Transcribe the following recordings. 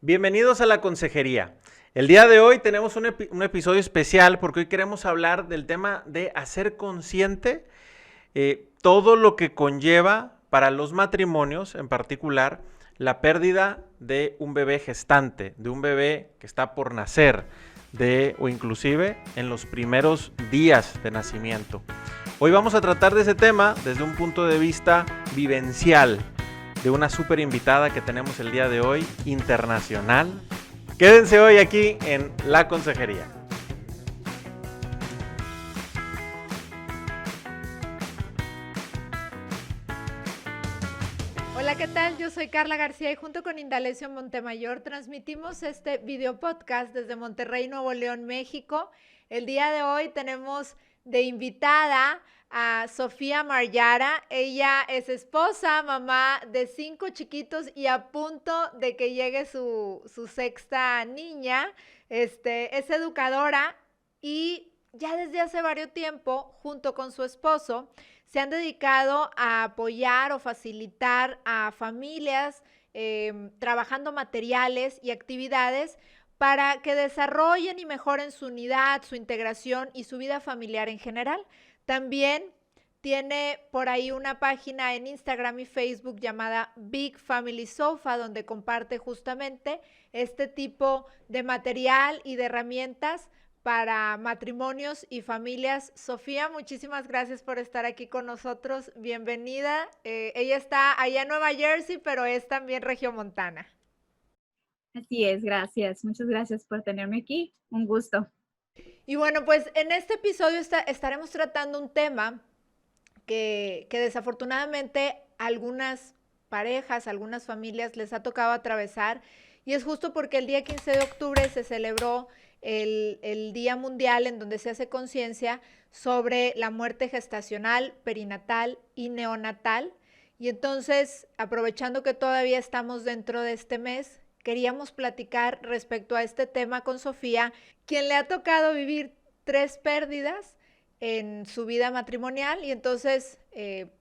Bienvenidos a la consejería. El día de hoy tenemos un episodio especial porque hoy queremos hablar del tema de hacer consciente todo lo que conlleva para los matrimonios, en particular, la pérdida de un bebé gestante, de un bebé que está por nacer, o inclusive en los primeros días de nacimiento. Hoy vamos a tratar de ese tema desde un punto de vista vivencial, de una súper invitada que tenemos el día de hoy, internacional. Quédense hoy aquí en La Consejería. Hola, ¿qué tal? Yo soy Carla García y junto con Indalecio Montemayor transmitimos este video podcast desde Monterrey, Nuevo León, México. El día de hoy tenemos de invitada a Sofía Marjara. Ella es esposa, mamá de 5 chiquitos y a punto de que llegue su sexta niña. Es educadora y ya desde hace varios tiempo, junto con su esposo, se han dedicado a apoyar o facilitar a familias trabajando materiales y actividades para que desarrollen y mejoren su unidad, su integración y su vida familiar en general. También tiene por ahí una página en Instagram y Facebook llamada Big Family Sofa, donde comparte justamente este tipo de material y de herramientas para matrimonios y familias. Sofía, muchísimas gracias por estar aquí con nosotros. Bienvenida. Ella está allá en Nueva Jersey, pero es también regiomontana. Así es, gracias. Muchas gracias por tenerme aquí. Un gusto. Y bueno, pues en este episodio estaremos tratando un tema que desafortunadamente algunas parejas, algunas familias les ha tocado atravesar, y es justo porque el día 15 de octubre se celebró el Día Mundial en donde se hace conciencia sobre la muerte gestacional, perinatal y neonatal. Y entonces, aprovechando que todavía estamos dentro de este mes, queríamos platicar respecto a este tema con Sofía, quien le ha tocado vivir 3 pérdidas en su vida matrimonial, y entonces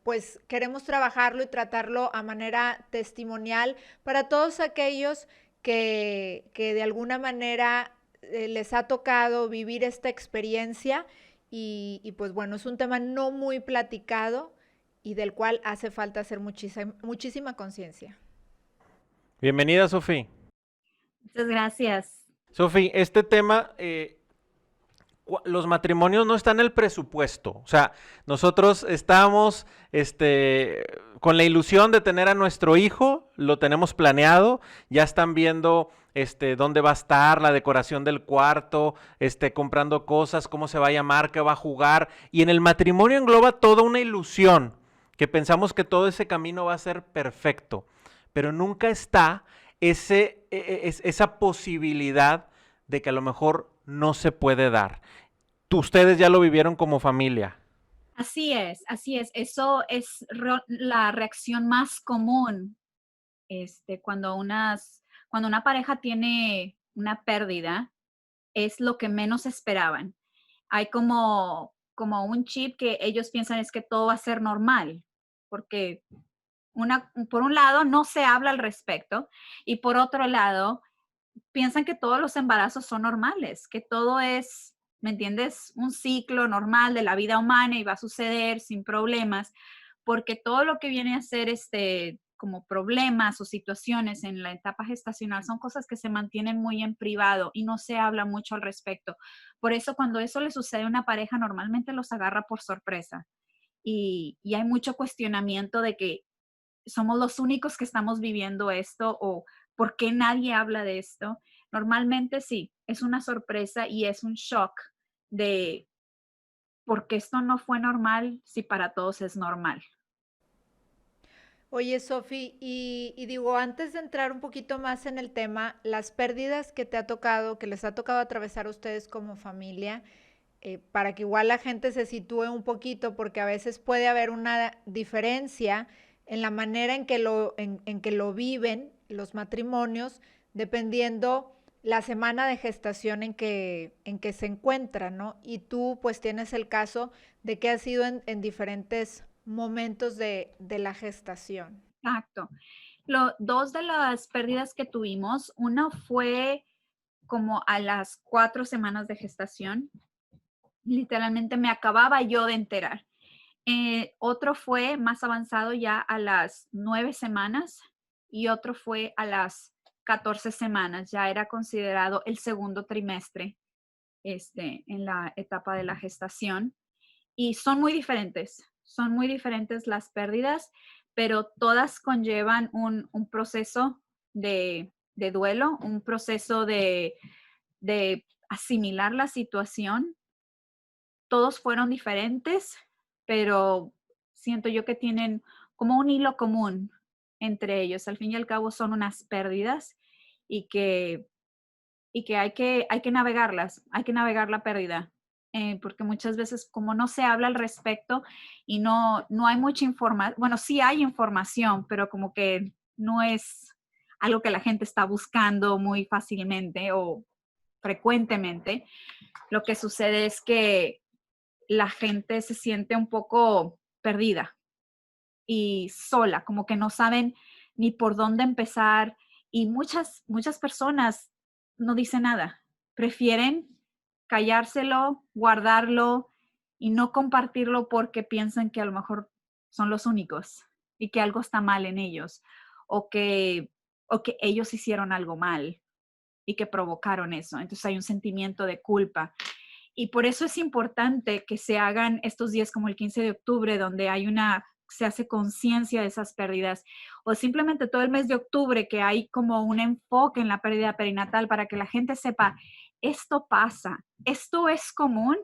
pues queremos trabajarlo y tratarlo a manera testimonial para todos aquellos que de alguna manera les ha tocado vivir esta experiencia y pues bueno, es un tema no muy platicado y del cual hace falta hacer muchísima conciencia. Bienvenida, Sofía. Muchas gracias. Sofía, este tema, los matrimonios no están en el presupuesto. O sea, nosotros estamos con la ilusión de tener a nuestro hijo, lo tenemos planeado, ya están viendo dónde va a estar, la decoración del cuarto, comprando cosas, cómo se va a llamar, qué va a jugar. Y en el matrimonio engloba toda una ilusión, que pensamos que todo ese camino va a ser perfecto, pero nunca está esa posibilidad de que a lo mejor no se puede dar. Ustedes ya lo vivieron como familia. Así es, así es. Eso es la reacción más común cuando una pareja tiene una pérdida, es lo que menos esperaban. Hay como un chip que ellos piensan es que todo va a ser normal, porque por un lado no se habla al respecto y por otro lado piensan que todos los embarazos son normales, que todo es, ¿me entiendes? Un ciclo normal de la vida humana y va a suceder sin problemas, porque todo lo que viene a ser como problemas o situaciones en la etapa gestacional son cosas que se mantienen muy en privado y no se habla mucho al respecto. Por eso cuando eso le sucede a una pareja, normalmente los agarra por sorpresa y hay mucho cuestionamiento de que somos los únicos que estamos viviendo esto o por qué nadie habla de esto. Normalmente sí, es una sorpresa y es un shock de por qué esto no fue normal si para todos es normal. Oye, Sofi, y digo, antes de entrar un poquito más en el tema, las pérdidas que te ha tocado, que les ha tocado atravesar a ustedes como familia, para que igual la gente se sitúe un poquito, porque a veces puede haber una diferencia en la manera en que lo viven los matrimonios, dependiendo la semana de gestación en que se encuentran, ¿no? Y tú pues tienes el caso de que has sido en diferentes momentos de la gestación. Exacto. Dos de las pérdidas que tuvimos, una fue como a las 4 semanas de gestación. Literalmente me acababa yo de enterar. Otro fue más avanzado ya a las 9 semanas y otro fue a las 14 semanas. Ya era considerado el segundo trimestre en la etapa de la gestación. Y son muy diferentes las pérdidas, pero todas conllevan un proceso de duelo, un proceso de asimilar la situación. Todos fueron diferentes, pero siento yo que tienen como un hilo común entre ellos. Al fin y al cabo son unas pérdidas y que, hay que navegarlas, hay que navegar la pérdida. Porque muchas veces como no se habla al respecto y no hay mucha información, bueno, sí hay información, pero como que no es algo que la gente está buscando muy fácilmente o frecuentemente. Lo que sucede es que la gente se siente un poco perdida y sola, como que no saben ni por dónde empezar y muchas personas no dicen nada, prefieren callárselo, guardarlo y no compartirlo porque piensan que a lo mejor son los únicos y que algo está mal en ellos o que, o que ellos hicieron algo mal y que provocaron eso. Entonces hay un sentimiento de culpa. Y por eso es importante que se hagan estos días como el 15 de octubre, donde se hace conciencia de esas pérdidas, o simplemente todo el mes de octubre, que hay como un enfoque en la pérdida perinatal para que la gente sepa, esto pasa, esto es común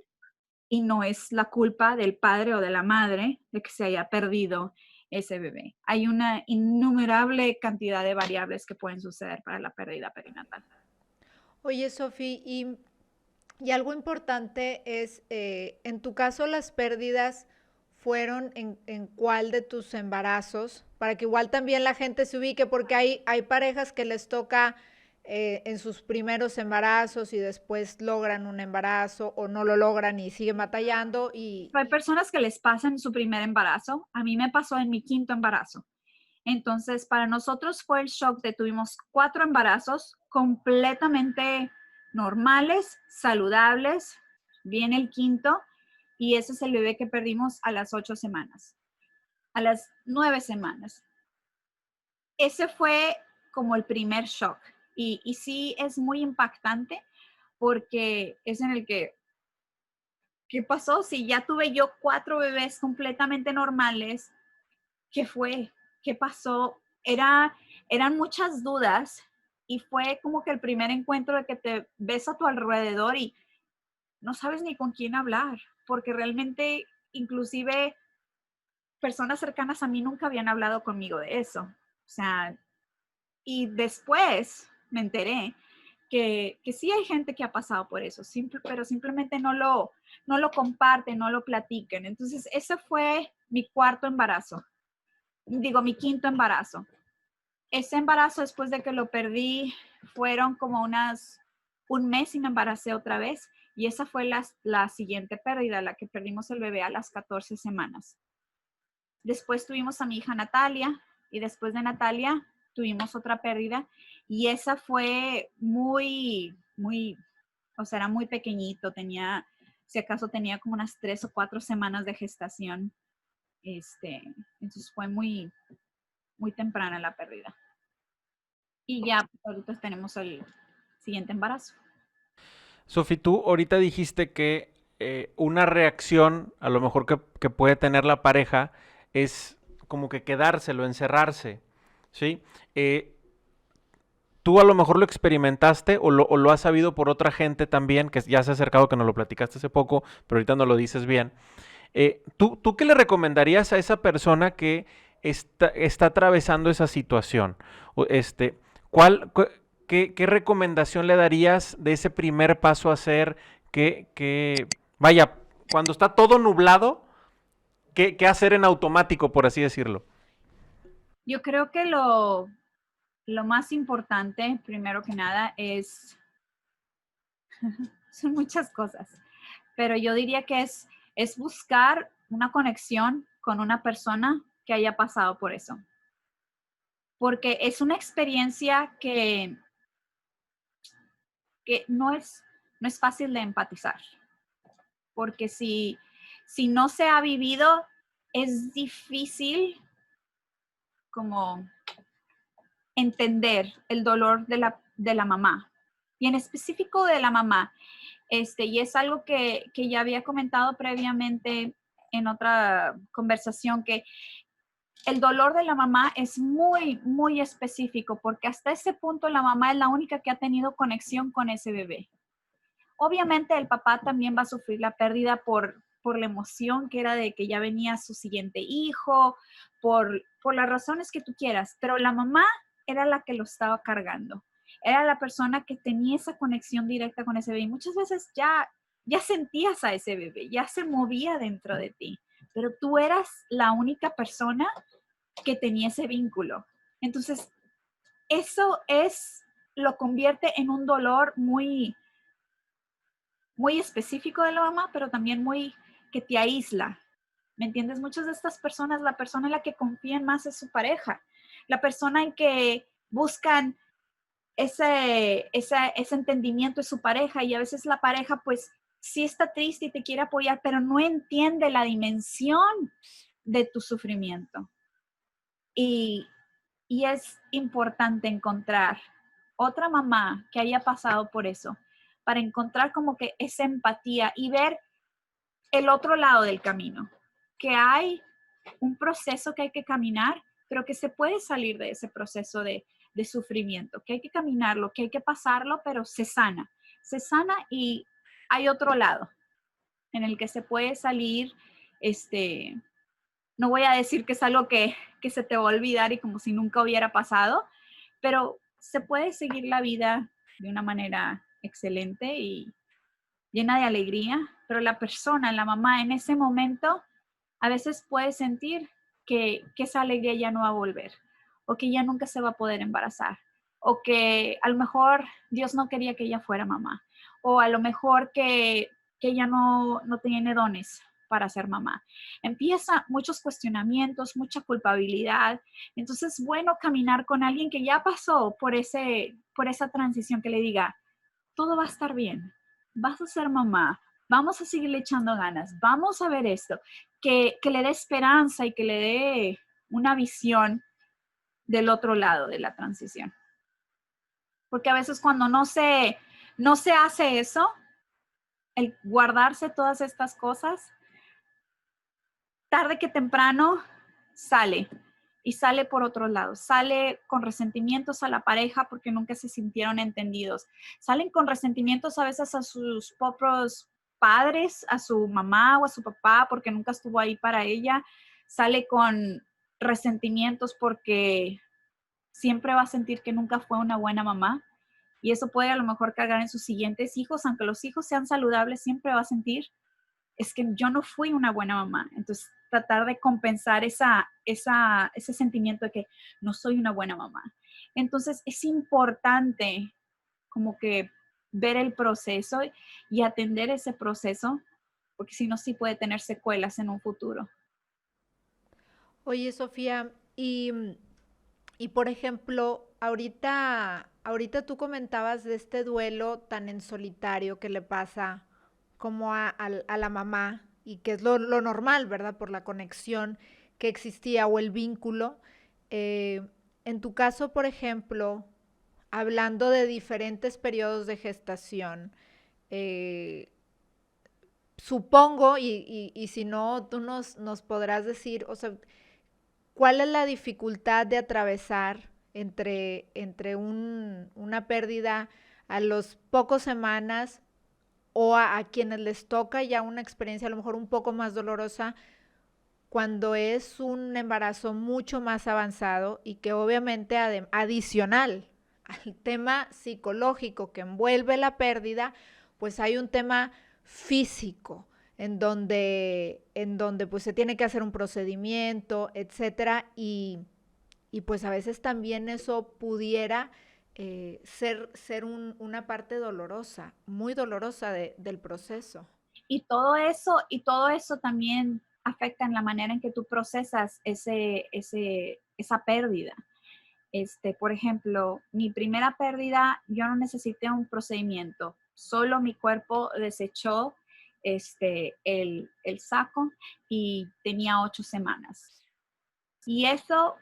y no es la culpa del padre o de la madre de que se haya perdido ese bebé. Hay una innumerable cantidad de variables que pueden suceder para la pérdida perinatal. Oye, Sofi, y algo importante es, en tu caso, las pérdidas fueron en cuál de tus embarazos, para que igual también la gente se ubique, porque hay parejas que les toca en sus primeros embarazos y después logran un embarazo o no lo logran y siguen batallando y Hay personas que les pasa en su primer embarazo. A mí me pasó en mi quinto embarazo. Entonces, para nosotros fue el shock de tuvimos 4 embarazos completamente normales, saludables. Viene el quinto y ese es el bebé que perdimos a las 8 semanas, a las 9 semanas. Ese fue como el primer shock y sí es muy impactante porque es en el que ¿qué pasó? Si ya tuve yo 4 bebés completamente normales, ¿qué fue? ¿Qué pasó? Eran muchas dudas y fue como que el primer encuentro de que te ves a tu alrededor y no sabes ni con quién hablar, porque realmente inclusive personas cercanas a mí nunca habían hablado conmigo de eso. O sea, y después me enteré que sí hay gente que ha pasado por eso, pero simplemente no lo comparten, no lo platican. Entonces, ese fue mi cuarto embarazo, digo, mi quinto embarazo. Ese embarazo, después de que lo perdí, fueron como un mes y me embaracé otra vez. Y esa fue la siguiente pérdida, la que perdimos el bebé a las 14 semanas. Después tuvimos a mi hija Natalia y después de Natalia tuvimos otra pérdida y esa fue o sea, era muy pequeñito, si acaso tenía como unas 3 o 4 semanas de gestación. Entonces fue muy, muy temprana la pérdida. Y ya pues, ahorita tenemos el siguiente embarazo. Sofi, tú ahorita dijiste que una reacción, a lo mejor que puede tener la pareja, es como que quedárselo, encerrarse, ¿sí? Tú a lo mejor lo experimentaste o lo has sabido por otra gente también, que ya se ha acercado, que nos lo platicaste hace poco, pero ahorita no lo dices bien. ¿Tú qué le recomendarías a esa persona que está atravesando esa situación? O, ¿cuál, cu- qué recomendación le darías de ese primer paso a hacer vaya, cuando está todo nublado, qué hacer en automático, por así decirlo? Yo creo que lo más importante, primero que nada, son muchas cosas, pero yo diría que es buscar una conexión con una persona que haya pasado por eso. porque es una experiencia que no es fácil de empatizar, porque si no se ha vivido, es difícil como entender el dolor de la mamá, y en específico de la mamá. Y es algo que ya había comentado previamente en otra conversación, que el dolor de la mamá es muy, muy específico, porque hasta ese punto la mamá es la única que ha tenido conexión con ese bebé. Obviamente el papá también va a sufrir la pérdida por la emoción que era de que ya venía su siguiente hijo, por las razones que tú quieras, pero la mamá era la que lo estaba cargando. Era la persona que tenía esa conexión directa con ese bebé. Y muchas veces ya sentías a ese bebé, ya se movía dentro de ti, pero tú eras la única persona que tenía ese vínculo. Entonces, eso lo convierte en un dolor muy, muy específico de la mamá, pero también muy que te aísla. ¿Me entiendes? Muchas de estas personas, la persona en la que confían más es su pareja, la persona en que buscan ese entendimiento es su pareja, y a veces la pareja pues sí está triste y te quiere apoyar, pero no entiende la dimensión de tu sufrimiento. Y, y es importante encontrar otra mamá que haya pasado por eso, para encontrar como que esa empatía y ver el otro lado del camino, que hay un proceso que hay que caminar, pero que se puede salir de ese proceso de sufrimiento, que hay que caminarlo, que hay que pasarlo, pero se sana y hay otro lado en el que se puede salir. No voy a decir que es algo que se te va a olvidar y como si nunca hubiera pasado, pero se puede seguir la vida de una manera excelente y llena de alegría, pero la persona, la mamá, en ese momento a veces puede sentir que esa alegría ya no va a volver, o que ya nunca se va a poder embarazar, o que a lo mejor Dios no quería que ella fuera mamá, o a lo mejor que ella no tiene dones para ser mamá. Empieza muchos cuestionamientos, mucha culpabilidad. Entonces es bueno caminar con alguien que ya pasó por esa transición, que le diga, todo va a estar bien, vas a ser mamá, vamos a seguirle echando ganas, vamos a ver esto, que le dé esperanza y que le dé una visión del otro lado de la transición. Porque a veces cuando no se hace eso, el guardarse todas estas cosas, tarde que temprano sale. Y sale por otros lados. Sale con resentimientos a la pareja porque nunca se sintieron entendidos. Salen con resentimientos a veces a sus propios padres, a su mamá o a su papá porque nunca estuvo ahí para ella. Sale con resentimientos porque siempre va a sentir que nunca fue una buena mamá. Y eso puede a lo mejor cargar en sus siguientes hijos. Aunque los hijos sean saludables, siempre va a sentir, es que yo no fui una buena mamá. Entonces, tratar de compensar ese sentimiento de que no soy una buena mamá. Entonces, es importante como que ver el proceso y atender ese proceso, porque si no, sí puede tener secuelas en un futuro. Oye, Sofía, y por ejemplo, ahorita tú comentabas de este duelo tan en solitario que le pasa como a la mamá y que es lo normal, ¿verdad? Por la conexión que existía o el vínculo. Eh, en tu caso, por ejemplo, hablando de diferentes periodos de gestación, eh, supongo, y si no, tú nos podrás decir, o sea, ¿cuál es la dificultad de atravesar entre una pérdida a los pocos semanas o a quienes les toca ya una experiencia a lo mejor un poco más dolorosa cuando es un embarazo mucho más avanzado y que obviamente adicional al tema psicológico que envuelve la pérdida, pues hay un tema físico en donde pues se tiene que hacer un procedimiento, etcétera, y pues a veces también eso pudiera ser una parte dolorosa, muy dolorosa del proceso. Y todo eso también afecta en la manera en que tú procesas esa pérdida. Por ejemplo, mi primera pérdida, yo no necesité un procedimiento, solo mi cuerpo desechó el saco y tenía 8 semanas. Y eso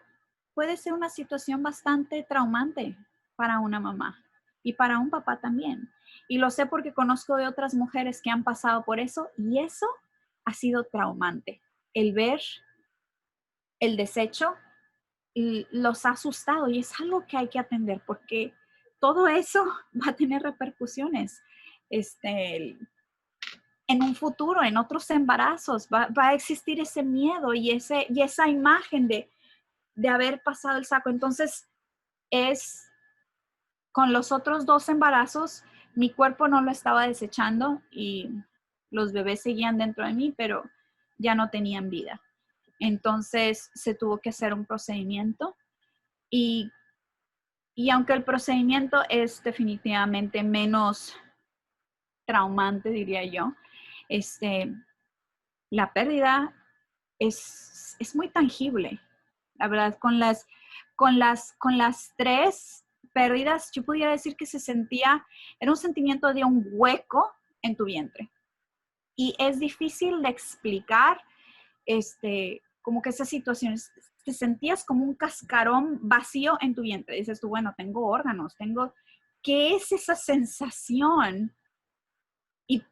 puede ser una situación bastante traumante para una mamá y para un papá también. Y lo sé porque conozco de otras mujeres que han pasado por eso y eso ha sido traumante. El ver el desecho los ha asustado y es algo que hay que atender porque todo eso va a tener repercusiones en un futuro, en otros embarazos. Va a existir ese miedo y esa imagen de haber pasado el saco. Entonces, con los otros 2 embarazos, mi cuerpo no lo estaba desechando y los bebés seguían dentro de mí, pero ya no tenían vida. Entonces, se tuvo que hacer un procedimiento y aunque el procedimiento es definitivamente menos traumante, diría yo, la pérdida es muy tangible. La verdad, con las 3 pérdidas, yo pudiera decir que era un sentimiento de un hueco en tu vientre. Y es difícil de explicar, como que esas situaciones, te sentías como un cascarón vacío en tu vientre. Dices tú, bueno, tengo órganos, ¿qué es esa sensación? Y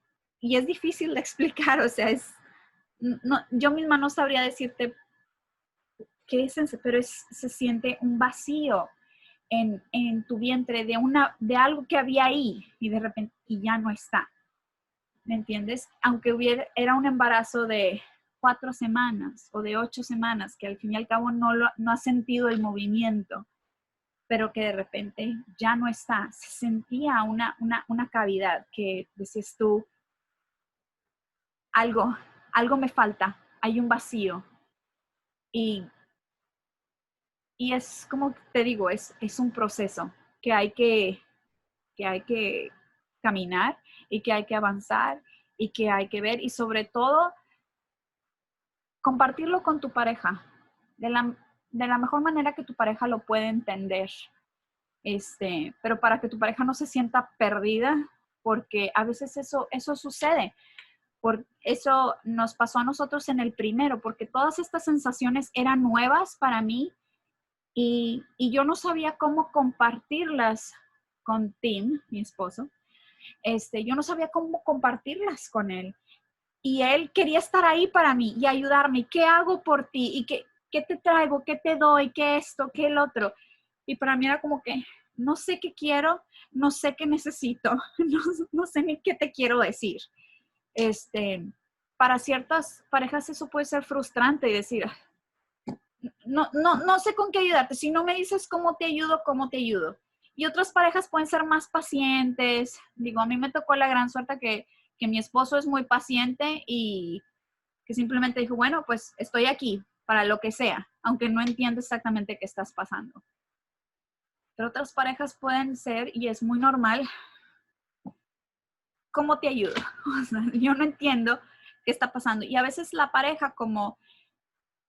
es difícil de explicar, o sea, no, yo misma no sabría decirte qué es eso, pero se siente un vacío en tu vientre de algo que había ahí y de repente y ya no está. ¿Me entiendes? Aunque era un embarazo de 4 semanas o de 8 semanas, que al fin y al cabo no ha sentido el movimiento, pero que de repente ya no está. Se sentía una cavidad que decías tú, algo me falta, hay un vacío. Y es como te digo, es un proceso que hay que caminar y que hay que avanzar y que hay que ver y sobre todo compartirlo con tu pareja de la mejor manera que tu pareja lo puede entender. Pero para que tu pareja no se sienta perdida, porque a veces eso sucede. Por eso nos pasó a nosotros en el primero, porque todas estas sensaciones eran nuevas para mí y yo no sabía cómo compartirlas con Tim, mi esposo. Yo no sabía cómo compartirlas con él. Y él quería estar ahí para mí y ayudarme. ¿Qué hago por ti? ¿Y qué te traigo? ¿Qué te doy? ¿Qué esto? ¿Qué el otro? Y para mí era como que no sé qué quiero, no sé qué necesito, no sé ni qué te quiero decir. Para ciertas parejas eso puede ser frustrante y decir, no sé con qué ayudarte. Si no me dices cómo te ayudo, ¿cómo te ayudo? Y otras parejas pueden ser más pacientes. Digo, a mí me tocó la gran suerte que mi esposo es muy paciente y que simplemente dijo, bueno, pues estoy aquí para lo que sea, aunque no entiendo exactamente qué estás pasando. Pero otras parejas pueden ser, y es muy normal, ¿cómo te ayudo? O sea, yo no entiendo qué está pasando. Y a veces la pareja, como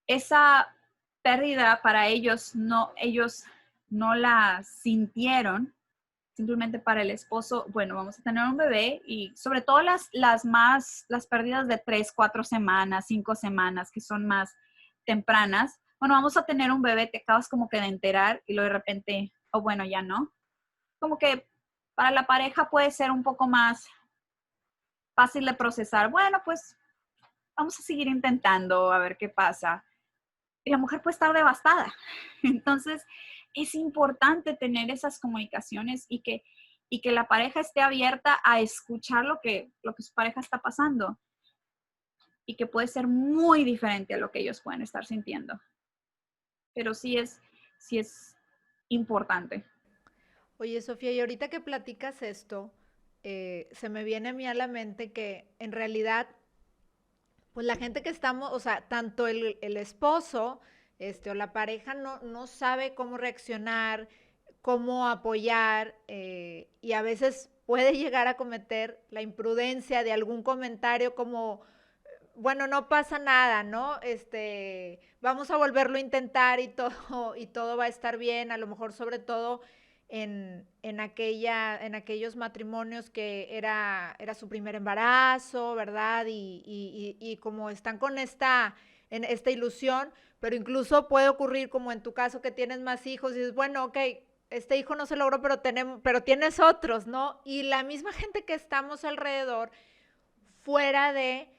esa pérdida para ellos no la sintieron, simplemente para el esposo, bueno, vamos a tener un bebé y sobre todo las pérdidas de 3, 4 semanas, 5 semanas, que son más tempranas, bueno, vamos a tener un bebé, te acabas como que de enterar y luego de repente, o bueno, ya no. Como que para la pareja puede ser un poco más fácil de procesar. Bueno, pues vamos a seguir intentando a ver qué pasa. Y la mujer puede estar devastada. Entonces, es importante tener esas comunicaciones y que la pareja esté abierta a escuchar lo que su pareja está pasando y que puede ser muy diferente a lo que ellos pueden estar sintiendo. Pero sí es importante. Oye, Sofía, y ahorita que platicas esto, se me viene a mí a la mente que en realidad, pues la gente que estamos, o sea, tanto el esposo, o la pareja no sabe cómo reaccionar, cómo apoyar, y a veces puede llegar a cometer la imprudencia de algún comentario como bueno, no pasa nada, ¿no? Vamos a volverlo a intentar y todo va a estar bien, a lo mejor sobre todo en aquellos matrimonios que era su primer embarazo, ¿verdad? Y como están con esta ilusión, pero incluso puede ocurrir como en tu caso que tienes más hijos y dices, bueno, ok, este hijo no se logró, pero tienes otros, ¿no? Y la misma gente que estamos alrededor, fuera de,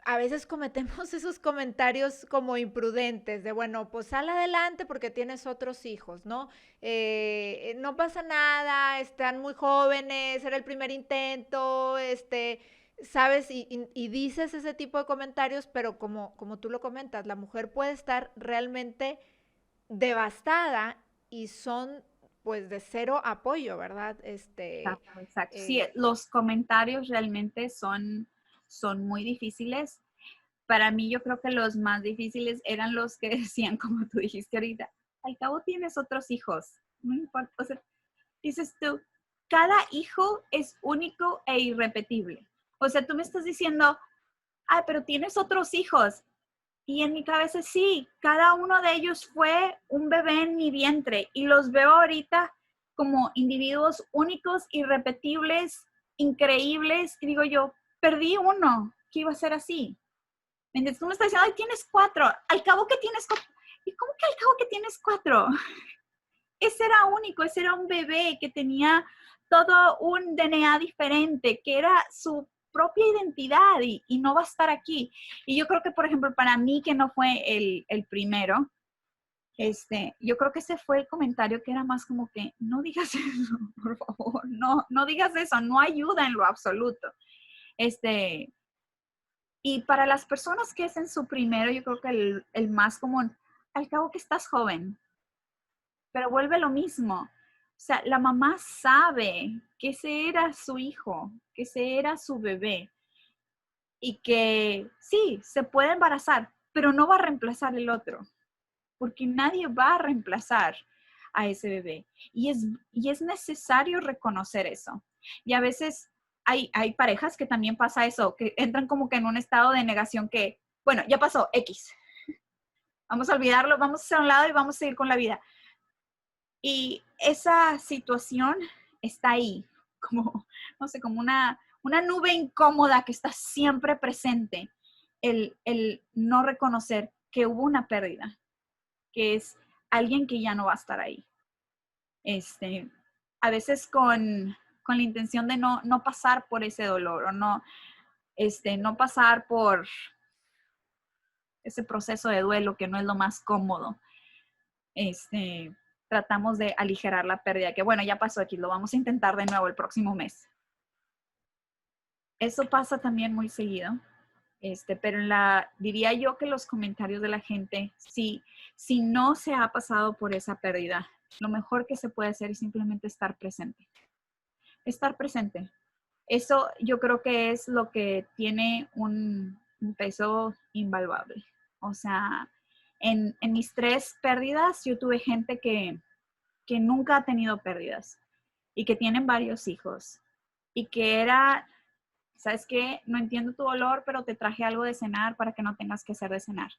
a veces cometemos esos comentarios como imprudentes, de bueno, pues sal adelante porque tienes otros hijos, ¿no? No pasa nada, están muy jóvenes, era el primer intento, ¿sabes? Y dices ese tipo de comentarios, pero como tú lo comentas, la mujer puede estar realmente devastada y son pues de cero apoyo, ¿verdad? Exacto, exacto. Sí, Eh, los comentarios realmente son muy difíciles. Para mí yo creo que los más difíciles eran los que decían, como tú dijiste ahorita, al cabo tienes otros hijos, no importa, o sea, dices tú, cada hijo es único e irrepetible. O sea, tú me estás diciendo, ah, pero tienes otros hijos. Y en mi cabeza sí, cada uno de ellos fue un bebé en mi vientre y los veo ahorita como individuos únicos, irrepetibles, increíbles. Y digo yo, perdí uno, ¿qué iba a ser así? Entonces tú me estás diciendo, ay, tienes 4, al cabo que tienes 4. ¿Y cómo que al cabo que tienes 4? Ese era único, ese era un bebé que tenía todo un DNA diferente, que era su propia identidad y no va a estar aquí. Y yo creo que, por ejemplo, para mí que no fue el primero, yo creo que ese fue el comentario que era más como que, no digas eso, por favor, no digas eso, no ayuda en lo absoluto. Y para las personas que es en su primero, yo creo que el más común, al cabo que estás joven, pero vuelve lo mismo. O sea, la mamá sabe que ese era su hijo, que ese era su bebé y que sí, se puede embarazar, pero no va a reemplazar el otro, porque nadie va a reemplazar a ese bebé. Y es necesario reconocer eso. Y a veces hay parejas que también pasa eso, que entran como que en un estado de negación que, bueno, ya pasó, X. Vamos a olvidarlo, vamos a hacer a un lado y vamos a seguir con la vida. Y esa situación está ahí, como, no sé, como una nube incómoda que está siempre presente, el no reconocer que hubo una pérdida, que es alguien que ya no va a estar ahí. A veces con la intención de no pasar por ese dolor o no pasar por ese proceso de duelo que no es lo más cómodo. Tratamos de aligerar la pérdida, que bueno, ya pasó aquí, lo vamos a intentar de nuevo el próximo mes. Eso pasa también muy seguido, pero diría yo que los comentarios de la gente, si no se ha pasado por esa pérdida, lo mejor que se puede hacer es simplemente estar presente. Estar presente. Eso yo creo que es lo que tiene un peso invaluable. O sea, en mis 3 pérdidas, yo tuve gente que nunca ha tenido pérdidas y que tienen varios hijos y que era, ¿sabes qué? No entiendo tu dolor, pero te traje algo de cenar para que no tengas que hacer de cenar.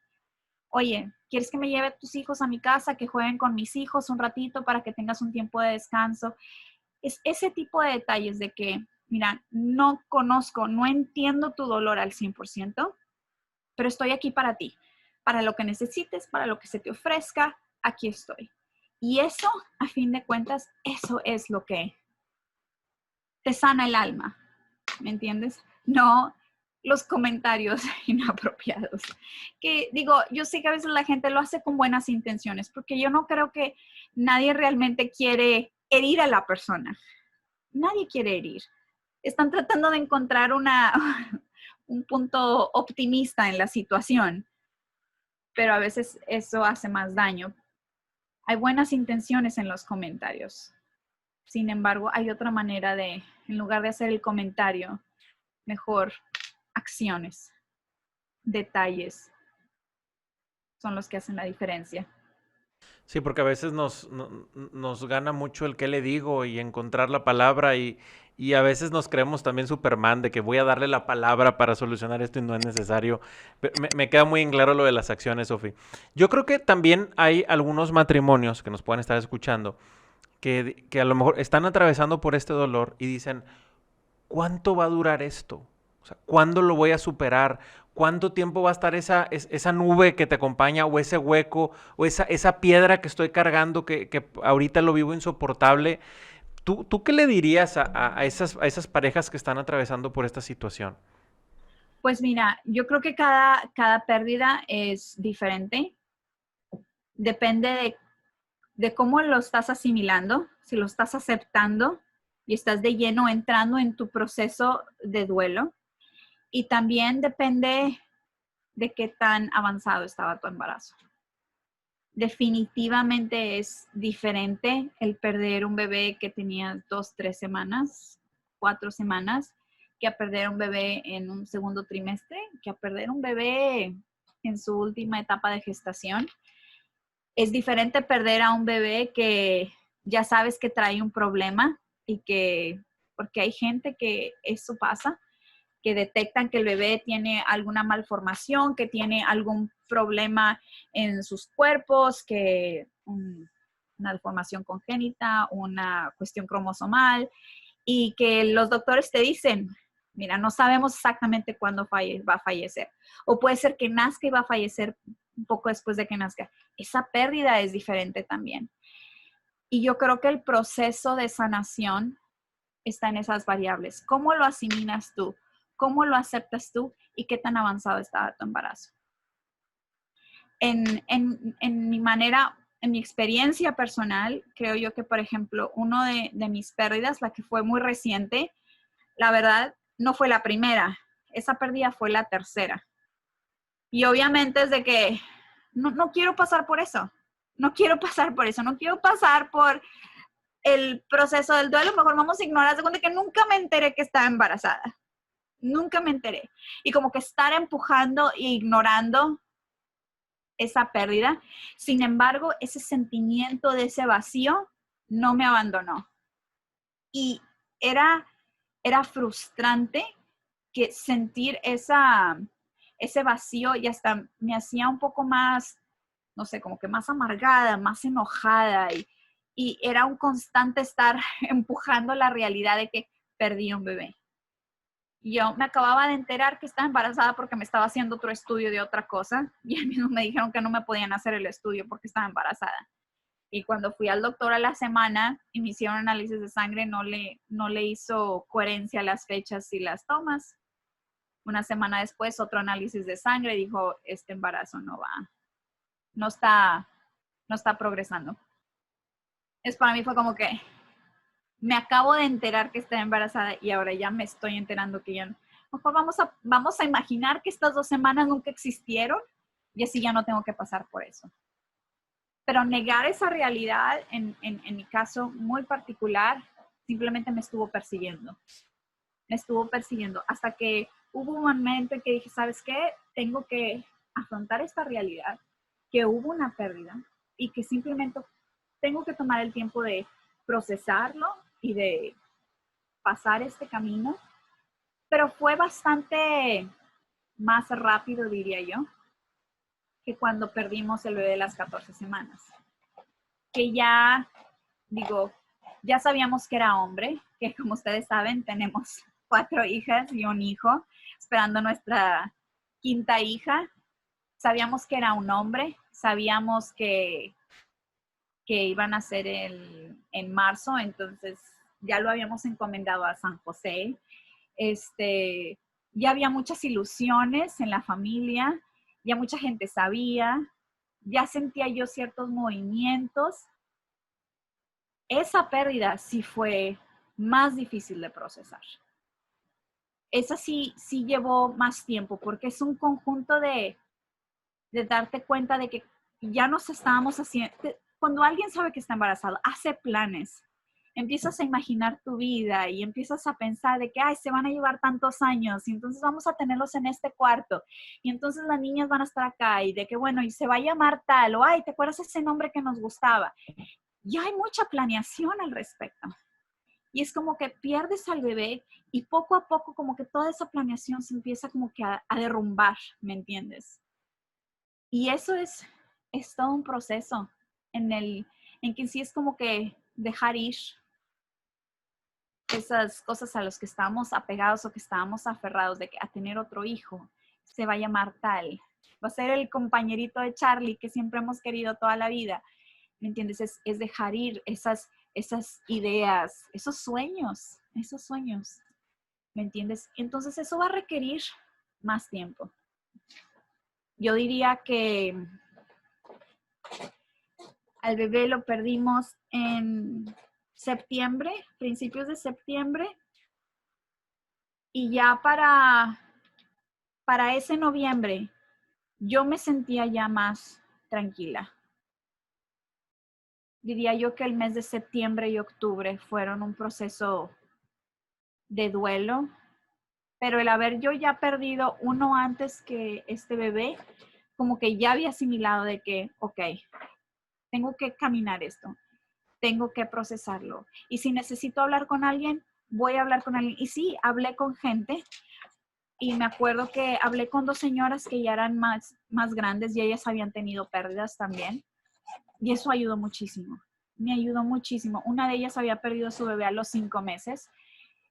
Oye, ¿quieres que me lleve a tus hijos a mi casa, que jueguen con mis hijos un ratito para que tengas un tiempo de descanso? Es ese tipo de detalles de que, mira, no conozco, no entiendo tu dolor al 100%, pero estoy aquí para ti, para lo que necesites, para lo que se te ofrezca, aquí estoy. Y eso, a fin de cuentas, eso es lo que te sana el alma, ¿me entiendes? No los comentarios inapropiados. Que digo, yo sé que a veces la gente lo hace con buenas intenciones, porque yo no creo que nadie realmente quiere herir a la persona. Nadie quiere herir. Están tratando de encontrar un punto optimista en la situación, pero a veces eso hace más daño. Hay buenas intenciones en los comentarios. Sin embargo, hay otra manera de, en lugar de hacer el comentario, mejor acciones, detalles son los que hacen la diferencia. Sí, porque a veces nos gana mucho el qué le digo y encontrar la palabra y a veces nos creemos también Superman de que voy a darle la palabra para solucionar esto y no es necesario. Me queda muy en claro lo de las acciones, Sofi. Yo creo que también hay algunos matrimonios que nos pueden estar escuchando que a lo mejor están atravesando por este dolor y dicen, ¿cuánto va a durar esto? O sea, ¿cuándo lo voy a superar? ¿Cuánto tiempo va a estar esa nube que te acompaña o ese hueco o esa piedra que estoy cargando que ahorita lo vivo insoportable? ¿Tú qué le dirías a esas parejas que están atravesando por esta situación? Pues mira, yo creo que cada pérdida es diferente. Depende de cómo lo estás asimilando, si lo estás aceptando y estás de lleno entrando en tu proceso de duelo. Y también depende de qué tan avanzado estaba tu embarazo. Definitivamente es diferente el perder un bebé que tenía 2, 3 semanas, 4 semanas, que a perder un bebé en un segundo trimestre, que a perder un bebé en su última etapa de gestación. Es diferente perder a un bebé que ya sabes que trae un problema y porque hay gente que eso pasa, que detectan que el bebé tiene alguna malformación, que tiene algún problema en sus cuerpos, que una deformación congénita, una cuestión cromosomal, y que los doctores te dicen, mira, no sabemos exactamente cuándo va a fallecer. O puede ser que nazca y va a fallecer un poco después de que nazca. Esa pérdida es diferente también. Y yo creo que el proceso de sanación está en esas variables. ¿Cómo lo asimilas tú? ¿Cómo lo aceptas tú? ¿Y qué tan avanzado está tu embarazo? En mi manera, en mi experiencia personal, creo yo que, por ejemplo, uno de mis pérdidas, la que fue muy reciente, la verdad, no fue la primera. Esa pérdida fue la tercera. Y obviamente es de que no quiero pasar por eso. No quiero pasar por eso. No quiero pasar por el proceso del duelo. Mejor vamos a ignorar. Según de que nunca me enteré que estaba embarazada. Nunca me enteré. Y como que estar empujando e ignorando esa pérdida. Sin embargo, ese sentimiento de ese vacío no me abandonó. Y era frustrante que sentir ese vacío y hasta me hacía un poco más, no sé, como que más amargada, más enojada y era un constante estar empujando la realidad de que perdí un bebé. Yo me acababa de enterar que estaba embarazada porque me estaba haciendo otro estudio de otra cosa y a mí me dijeron que no me podían hacer el estudio porque estaba embarazada. Y cuando fui al doctor a la semana y me hicieron análisis de sangre, no le hizo coherencia a las fechas y las tomas. Una semana después, otro análisis de sangre dijo, este embarazo no está progresando. Para mí fue como que me acabo de enterar que estoy embarazada y ahora ya me estoy enterando que ya, mejor vamos a imaginar que estas 2 semanas nunca existieron y así ya no tengo que pasar por eso. Pero negar esa realidad, en mi caso muy particular, simplemente me estuvo persiguiendo. Me estuvo persiguiendo hasta que hubo un momento en que dije, ¿sabes qué? Tengo que afrontar esta realidad, que hubo una pérdida y que simplemente tengo que tomar el tiempo de procesarlo y de pasar este camino. Pero fue bastante más rápido, diría yo, que cuando perdimos el bebé de las 14 semanas. Que ya, ya sabíamos que era hombre, que como ustedes saben, tenemos 4 hijas y un hijo, esperando nuestra 5ª hija. Sabíamos que era un hombre, sabíamos que iban a ser en marzo, entonces ya lo habíamos encomendado a San José. Ya había muchas ilusiones en la familia, ya mucha gente sabía, ya sentía yo ciertos movimientos. Esa pérdida sí fue más difícil de procesar. Esa sí llevó más tiempo porque es un conjunto de darte cuenta de que ya nos estábamos haciendo. Cuando alguien sabe que está embarazado, hace planes empiezas a imaginar tu vida y empiezas a pensar de que, ay, se van a llevar tantos años y entonces vamos a tenerlos en este cuarto y entonces las niñas van a estar acá y de que, bueno, y se va a llamar tal o, ay, ¿te acuerdas ese nombre que nos gustaba? Ya hay mucha planeación al respecto. Y es como que pierdes al bebé y poco a poco como que toda esa planeación se empieza como que a derrumbar, ¿me entiendes? Y eso es todo un proceso en que sí es como que dejar ir esas cosas a las que estábamos apegados o que estábamos aferrados de que a tener otro hijo, se va a llamar tal, va a ser el compañerito de Charlie que siempre hemos querido toda la vida, ¿me entiendes? Es dejar ir esas ideas, esos sueños, ¿me entiendes? Entonces eso va a requerir más tiempo. Yo diría que al bebé lo perdimos en septiembre, principios de septiembre, y ya para ese noviembre yo me sentía ya más tranquila. Diría yo que el mes de septiembre y octubre fueron un proceso de duelo, pero el haber yo ya perdido uno antes que este bebé, como que ya había asimilado de que, ok, tengo que caminar esto, tengo que procesarlo. Y si necesito hablar con alguien, voy a hablar con alguien. Y sí, hablé con gente y me acuerdo que hablé con 2 señoras que ya eran más grandes y ellas habían tenido pérdidas también. Y eso ayudó muchísimo. Me ayudó muchísimo. Una de ellas había perdido a su bebé a los 5 meses.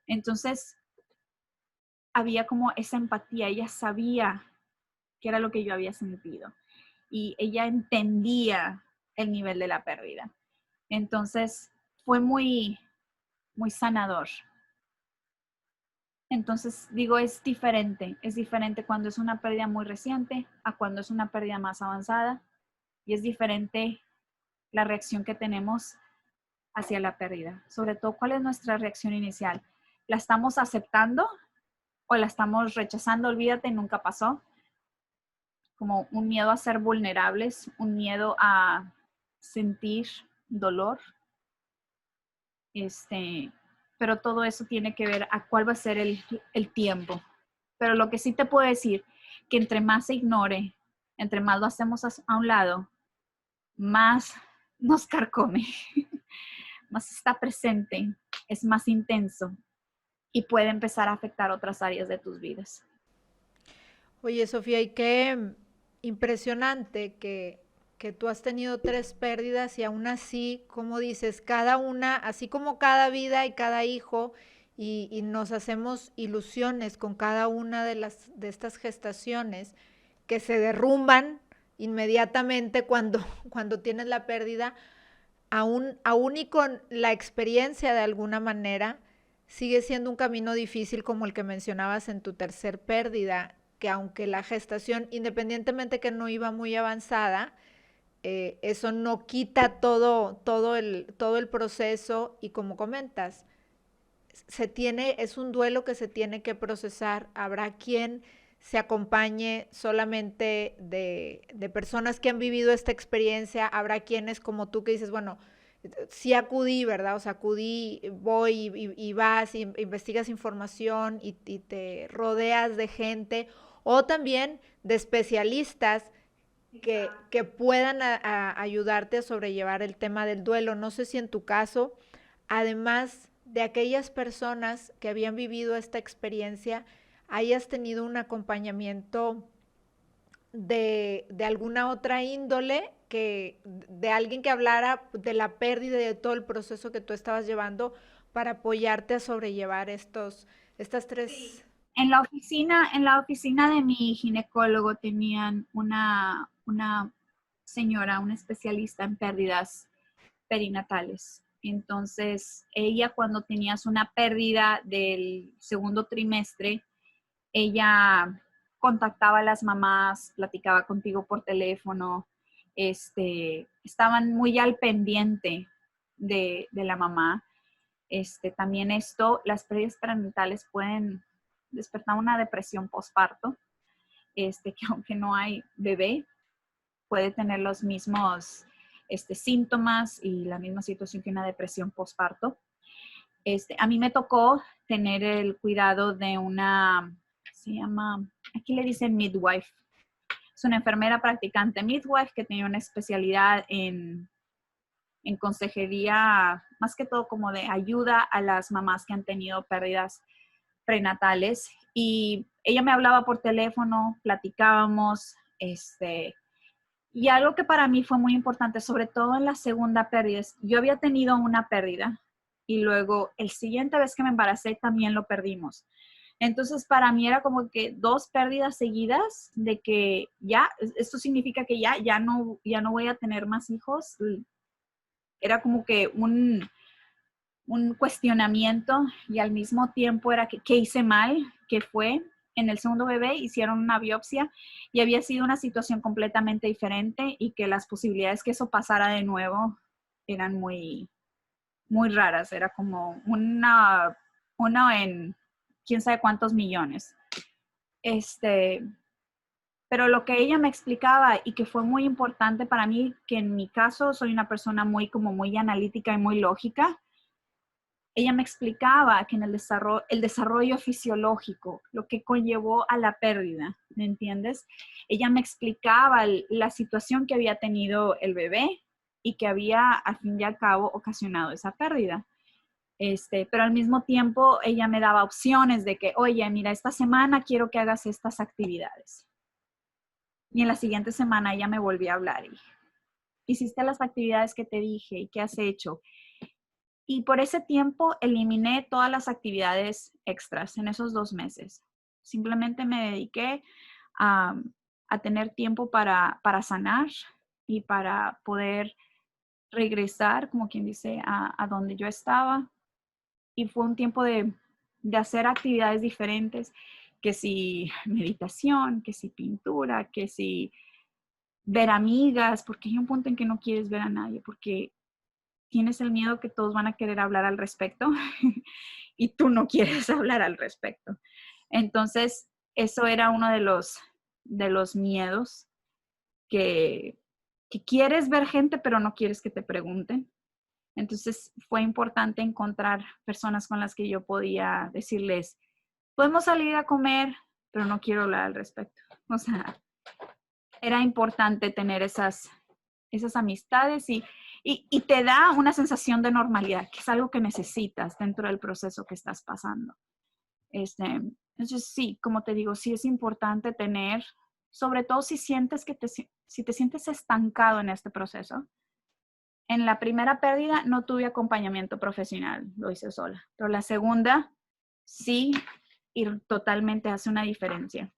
Entonces, había como esa empatía. Ella sabía qué era lo que yo había sentido. Y ella entendía el nivel de la pérdida. Entonces, fue muy, muy sanador. Entonces, digo, es diferente cuando es una pérdida muy reciente a cuando es una pérdida más avanzada y es diferente la reacción que tenemos hacia la pérdida. Sobre todo, ¿cuál es nuestra reacción inicial? ¿La estamos aceptando o la estamos rechazando? Olvídate, nunca pasó. Como un miedo a ser vulnerables, un miedo a sentir dolor. Pero todo eso tiene que ver a cuál va a ser el tiempo. Pero lo que sí te puedo decir, que entre más se ignore, entre más lo hacemos a un lado, más nos carcome, más está presente, es más intenso y puede empezar a afectar otras áreas de tus vidas. Oye, Sofía, y qué impresionante que tú has tenido 3 pérdidas y aún así, como dices, cada una, así como cada vida y cada hijo, y nos hacemos ilusiones con cada una de estas gestaciones que se derrumban inmediatamente cuando, cuando tienes la pérdida, aún y con la experiencia de alguna manera, sigue siendo un camino difícil como el que mencionabas en tu 3 pérdida, que aunque la gestación, independientemente que no iba muy avanzada, eso no quita todo el proceso y como comentas, es un duelo que se tiene que procesar. Habrá quien se acompañe solamente de personas que han vivido esta experiencia, habrá quienes como tú que dices, bueno, sí acudí, ¿verdad? O sea, acudí, voy y vas, y investigas información y te rodeas de gente, o también de especialistas que puedan ayudarte a sobrellevar el tema del duelo. No sé si en tu caso, además de aquellas personas que habían vivido esta experiencia, hayas tenido un acompañamiento de alguna otra índole, de alguien que hablara de la pérdida y de todo el proceso que tú estabas llevando para apoyarte a sobrellevar estas 3. En la oficina de mi ginecólogo tenían una señora, una especialista en pérdidas perinatales. Entonces, ella cuando tenías una pérdida del segundo trimestre, ella contactaba a las mamás, platicaba contigo por teléfono, estaban muy al pendiente de la mamá. También las pérdidas perinatales pueden despertar una depresión postparto, que aunque no hay bebé, puede tener los mismos síntomas y la misma situación que una depresión postparto. A mí me tocó tener el cuidado de una, se llama, aquí le dicen midwife. Es una enfermera practicante midwife que tenía una especialidad en consejería, más que todo como de ayuda a las mamás que han tenido pérdidas prenatales. Y ella me hablaba por teléfono, platicábamos, y algo que para mí fue muy importante, sobre todo en la segunda pérdida, yo había tenido una pérdida y luego el siguiente vez que me embaracé también lo perdimos. Entonces para mí era como que 2 pérdidas seguidas de que ya, esto significa que ya no voy a tener más hijos. Era como que un cuestionamiento y al mismo tiempo era que hice mal, que fue en el segundo bebé, hicieron una biopsia y había sido una situación completamente diferente y que las posibilidades que eso pasara de nuevo eran muy, muy raras. Era como una en quién sabe cuántos millones. Pero lo que ella me explicaba y que fue muy importante para mí, que en mi caso soy una persona muy analítica y muy lógica, ella me explicaba que en el desarrollo fisiológico, lo que conllevó a la pérdida, ¿me entiendes? Ella me explicaba la situación que había tenido el bebé y que había, al fin y al cabo, ocasionado esa pérdida. Pero al mismo tiempo, ella me daba opciones de que, oye, mira, esta semana quiero que hagas estas actividades. Y en la siguiente semana ella me volvió a hablar y hiciste las actividades que te dije y qué has hecho. Y por ese tiempo eliminé todas las actividades extras en esos 2 meses. Simplemente me dediqué a, a tener tiempo para sanar y para poder regresar, como quien dice, a donde yo estaba. Y fue un tiempo de hacer actividades diferentes, que si meditación, que si pintura, que si ver amigas, porque hay un punto en que no quieres ver a nadie, porque tienes el miedo que todos van a querer hablar al respecto y tú no quieres hablar al respecto. Entonces, eso era uno de los miedos que quieres ver gente, pero no quieres que te pregunten. Entonces, fue importante encontrar personas con las que yo podía decirles, podemos salir a comer, pero no quiero hablar al respecto. O sea, era importante tener esas amistades y te da una sensación de normalidad, que es algo que necesitas dentro del proceso que estás pasando. Entonces, sí, como te digo, sí es importante tener, sobre todo si sientes si te sientes estancado en este proceso. En la primera pérdida no tuve acompañamiento profesional, lo hice sola, pero la segunda sí y totalmente hace una diferencia.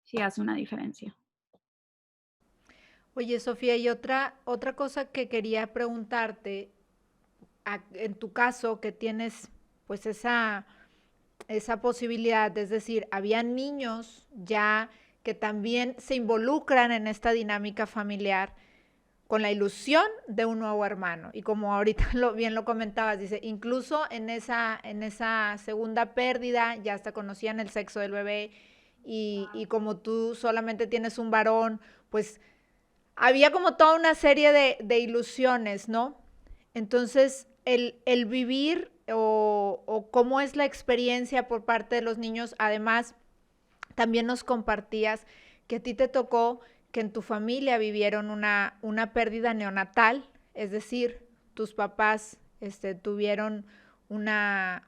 Sí hace una diferencia. Oye, Sofía, y otra cosa que quería preguntarte, en tu caso que tienes pues esa posibilidad, es decir, había niños ya que también se involucran en esta dinámica familiar con la ilusión de un nuevo hermano. Y como ahorita bien lo comentabas, dice, incluso en esa segunda pérdida ya hasta conocían el sexo del bebé y como tú solamente tienes un varón, pues había como toda una serie de ilusiones, ¿no? Entonces, el vivir o cómo es la experiencia por parte de los niños, además, también nos compartías que a ti te tocó que en tu familia vivieron una pérdida neonatal, es decir, tus papás tuvieron una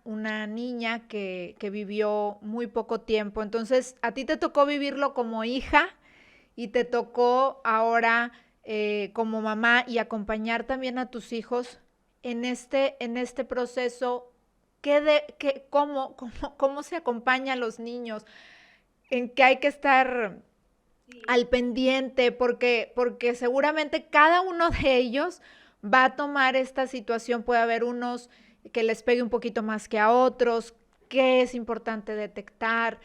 niña que vivió muy poco tiempo. Entonces, a ti te tocó vivirlo como hija y te tocó ahora como mamá y acompañar también a tus hijos en este proceso. ¿Cómo se acompaña a los niños? ¿En qué hay que estar al pendiente? Porque seguramente cada uno de ellos va a tomar esta situación. Puede haber unos que les pegue un poquito más que a otros, que es importante detectar,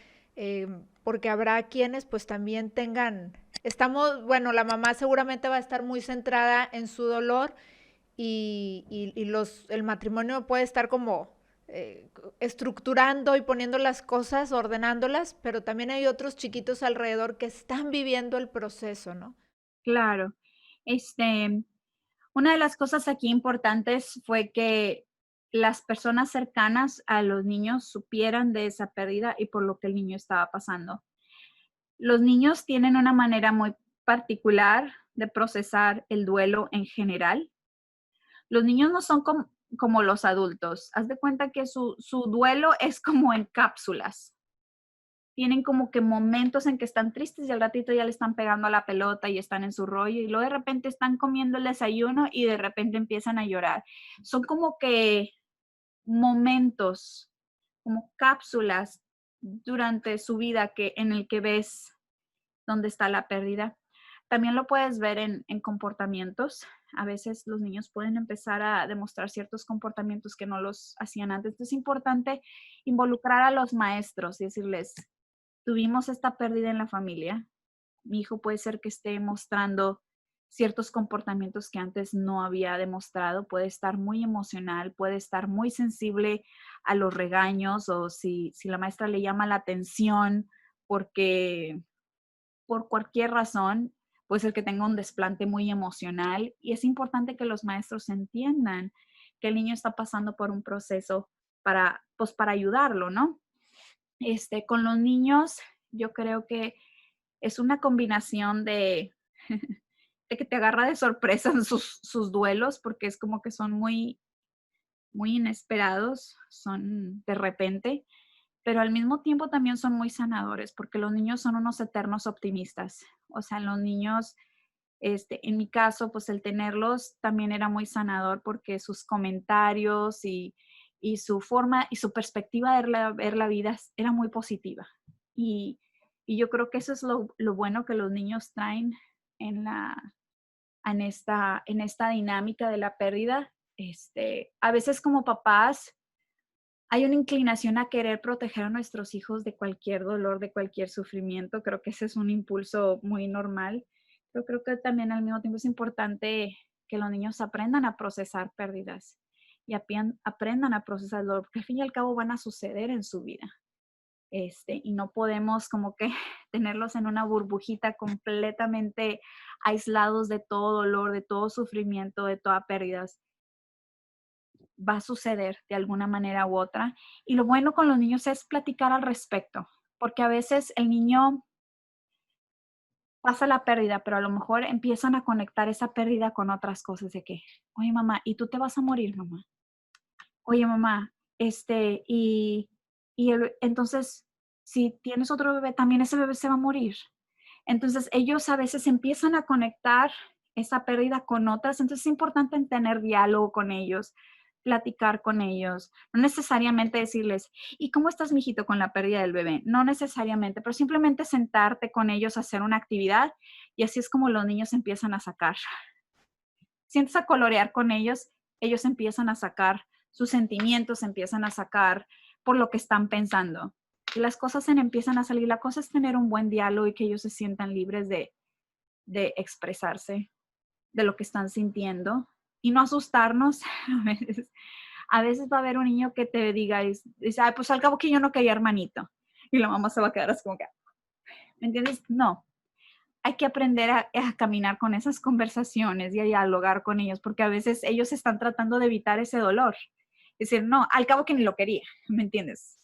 porque habrá quienes pues también bueno, la mamá seguramente va a estar muy centrada en su dolor y el matrimonio puede estar como estructurando y poniendo las cosas, ordenándolas, pero también hay otros chiquitos alrededor que están viviendo el proceso, ¿no? Claro. Una de las cosas aquí importantes fue que las personas cercanas a los niños supieran de esa pérdida y por lo que el niño estaba pasando. Los niños tienen una manera muy particular de procesar el duelo en general. Los niños no son como los adultos. Haz de cuenta que su duelo es como en cápsulas. Tienen como que momentos en que están tristes y al ratito ya le están pegando a la pelota y están en su rollo y luego de repente están comiendo el desayuno y de repente empiezan a llorar. Son como que momentos, como cápsulas durante su vida en el que ves dónde está la pérdida. También lo puedes ver en comportamientos. A veces los niños pueden empezar a demostrar ciertos comportamientos que no los hacían antes. Entonces es importante involucrar a los maestros y decirles, tuvimos esta pérdida en la familia. Mi hijo puede ser que esté mostrando ciertos comportamientos que antes no había demostrado. Puede estar muy emocional, puede estar muy sensible a los regaños o si la maestra le llama la atención porque por cualquier razón, puede ser que tenga un desplante muy emocional y es importante que los maestros entiendan que el niño está pasando por un proceso pues para ayudarlo, ¿no? Con los niños, yo creo que es una combinación de que te agarra de sorpresa en sus duelos, porque es como que son muy, muy inesperados, son de repente, pero al mismo tiempo también son muy sanadores, porque los niños son unos eternos optimistas. O sea, los niños, en mi caso, pues el tenerlos también era muy sanador porque sus comentarios y su forma y su perspectiva de ver la vida era muy positiva. Y, y yo creo que eso es lo bueno que los niños traen en esta dinámica de la pérdida. A veces como papás hay una inclinación a querer proteger a nuestros hijos de cualquier dolor, de cualquier sufrimiento. Creo que ese es un impulso muy normal. Pero creo que también al mismo tiempo es importante que los niños aprendan a procesar pérdidas y aprendan a procesar el dolor, porque al fin y al cabo van a suceder en su vida. Y no podemos como que tenerlos en una burbujita completamente aislados de todo dolor, de todo sufrimiento, de toda pérdida. Va a suceder de alguna manera u otra. Y lo bueno con los niños es platicar al respecto, porque a veces el niño pasa la pérdida, pero a lo mejor empiezan a conectar esa pérdida con otras cosas de que, oye mamá, ¿y tú te vas a morir, mamá? Oye mamá, entonces, si tienes otro bebé, también ese bebé se va a morir. Entonces, ellos a veces empiezan a conectar esa pérdida con otras. Entonces, es importante tener diálogo con ellos, platicar con ellos. No necesariamente decirles, ¿y cómo estás, mijito, con la pérdida del bebé? No necesariamente, pero simplemente sentarte con ellos a hacer una actividad y así es como los niños empiezan a sacar. Sientes a colorear con ellos empiezan a sacar sus sentimientos, empiezan a sacar por lo que están pensando. Y las cosas empiezan a salir. La cosa es tener un buen diálogo y que ellos se sientan libres de expresarse de lo que están sintiendo y no asustarnos. A veces va a haber un niño que te diga, dice, ay, pues al cabo que yo no quería hermanito. Y la mamá se va a quedar así como que, ¿me entiendes? No. Hay que aprender a caminar con esas conversaciones y a dialogar con ellos, porque a veces ellos están tratando de evitar ese dolor. Es decir, no, al cabo que ni lo quería, ¿me entiendes?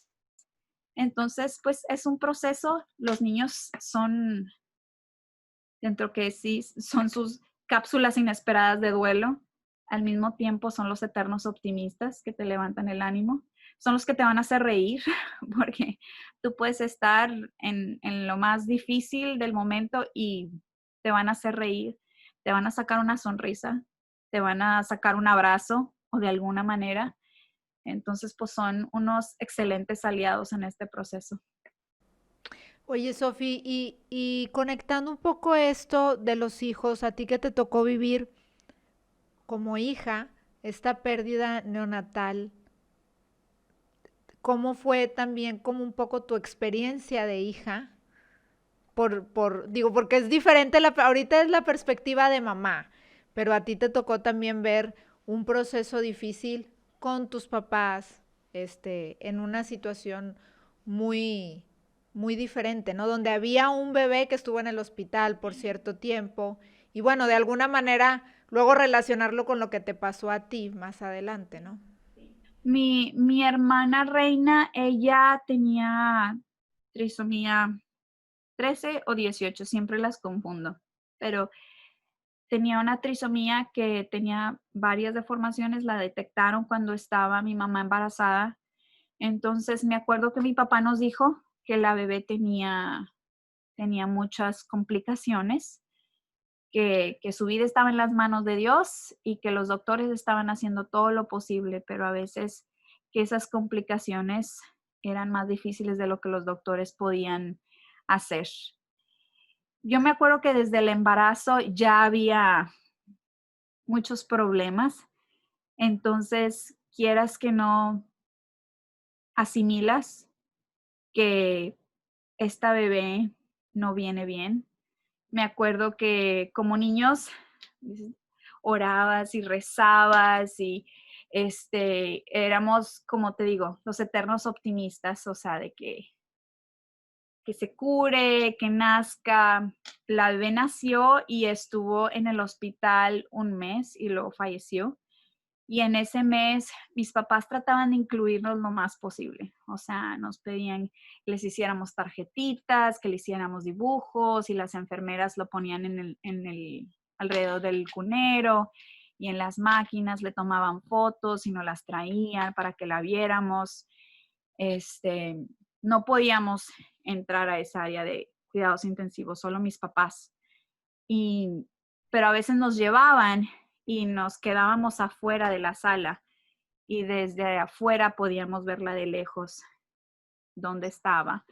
Entonces, pues es un proceso. Los niños son, dentro que sí, son sus cápsulas inesperadas de duelo. Al mismo tiempo son los eternos optimistas que te levantan el ánimo. Son los que te van a hacer reír, porque tú puedes estar en lo más difícil del momento y te van a hacer reír, te van a sacar una sonrisa, te van a sacar un abrazo o de alguna manera. Entonces, pues son unos excelentes aliados en este proceso. Oye, Sofi, y conectando un poco esto de los hijos, a ti que te tocó vivir como hija esta pérdida neonatal, ¿cómo fue también como un poco tu experiencia de hija? Digo, porque es diferente, ahorita es la perspectiva de mamá, pero a ti te tocó también ver un proceso difícil con tus papás, en una situación muy, muy diferente, ¿no? Donde había un bebé que estuvo en el hospital por cierto tiempo y bueno, de alguna manera luego relacionarlo con lo que te pasó a ti más adelante, ¿no? Mi hermana Reina, ella tenía trisomía 13 o 18, siempre las confundo, pero tenía una trisomía que tenía varias deformaciones, la detectaron cuando estaba mi mamá embarazada. Entonces me acuerdo que mi papá nos dijo que la bebé tenía muchas complicaciones, que su vida estaba en las manos de Dios y que los doctores estaban haciendo todo lo posible, pero a veces que esas complicaciones eran más difíciles de lo que los doctores podían hacer. Yo me acuerdo que desde el embarazo ya había muchos problemas, entonces quieras que no asimilas que esta bebé no viene bien. Me acuerdo que como niños orabas y rezabas y éramos, como te digo, los eternos optimistas, o sea, de que se cure, que nazca. La bebé nació y estuvo en el hospital un mes y luego falleció. Y en ese mes mis papás trataban de incluirnos lo más posible. O sea, nos pedían que les hiciéramos tarjetitas, que le hiciéramos dibujos y las enfermeras lo ponían alrededor del cunero y en las máquinas le tomaban fotos y nos las traían para que la viéramos. No podíamos entrar a esa área de cuidados intensivos, solo mis papás. Pero a veces nos llevaban y nos quedábamos afuera de la sala y desde afuera podíamos verla de lejos donde estaba.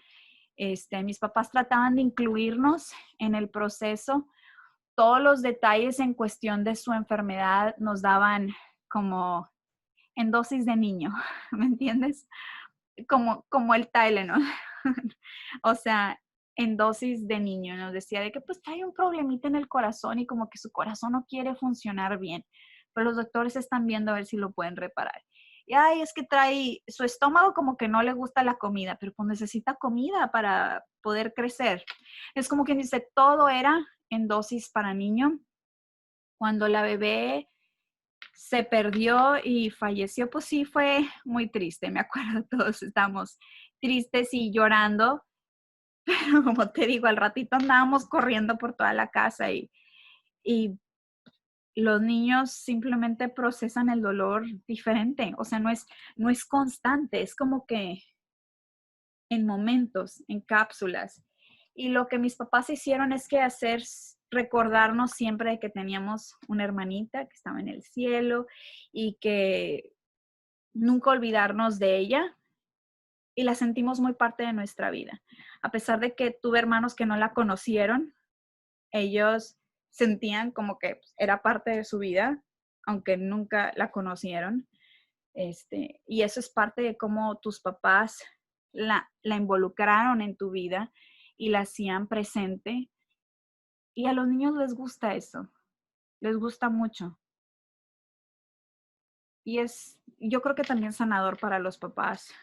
Mis papás trataban de incluirnos en el proceso. Todos los detalles en cuestión de su enfermedad nos daban como en dosis de niño, ¿me entiendes? Como el Tylenol. O sea, en dosis de niño. Nos decía de que pues trae un problemita en el corazón y como que su corazón no quiere funcionar bien. Pero los doctores están viendo a ver si lo pueden reparar. Y ay, es que trae su estómago como que no le gusta la comida, pero pues necesita comida para poder crecer. Es como quien dice, todo era en dosis para niño. Cuando la bebé se perdió y falleció, pues sí fue muy triste. Me acuerdo, todos estábamos tristes y llorando, pero como te digo, al ratito andábamos corriendo por toda la casa y los niños simplemente procesan el dolor diferente. O sea, no es constante, es como que en momentos, en cápsulas. Y lo que mis papás hicieron es que recordarnos siempre de que teníamos una hermanita que estaba en el cielo y que nunca olvidarnos de ella, y la sentimos muy parte de nuestra vida. A pesar de que tuve hermanos que no la conocieron, ellos sentían como que era parte de su vida, aunque nunca la conocieron. Y eso es parte de cómo tus papás la involucraron en tu vida y la hacían presente. Y a los niños les gusta eso, les gusta mucho. Y yo creo que también sanador para los papás,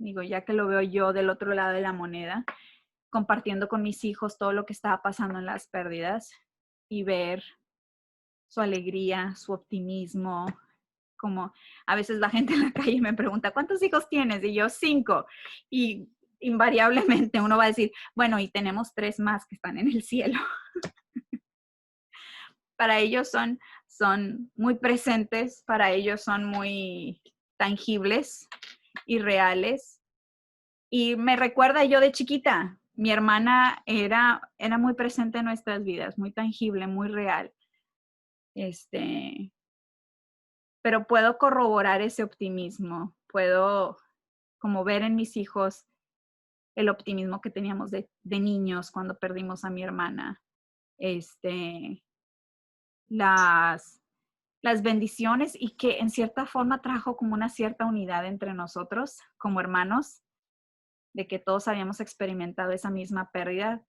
digo, ya que lo veo yo del otro lado de la moneda, compartiendo con mis hijos todo lo que estaba pasando en las pérdidas y ver su alegría, su optimismo, como a veces la gente en la calle me pregunta, ¿cuántos hijos tienes? Y yo, 5. Y invariablemente uno va a decir, bueno, y tenemos 3 más que están en el cielo. Para ellos son muy presentes, para ellos son muy tangibles y reales. Y me recuerda yo de chiquita, mi hermana era muy presente en nuestras vidas, muy tangible, muy real. Pero puedo corroborar ese optimismo, puedo como ver en mis hijos el optimismo que teníamos de niños cuando perdimos a mi hermana. Las bendiciones y que en cierta forma trajo como una cierta unidad entre nosotros como hermanos, de que todos habíamos experimentado esa misma pérdida.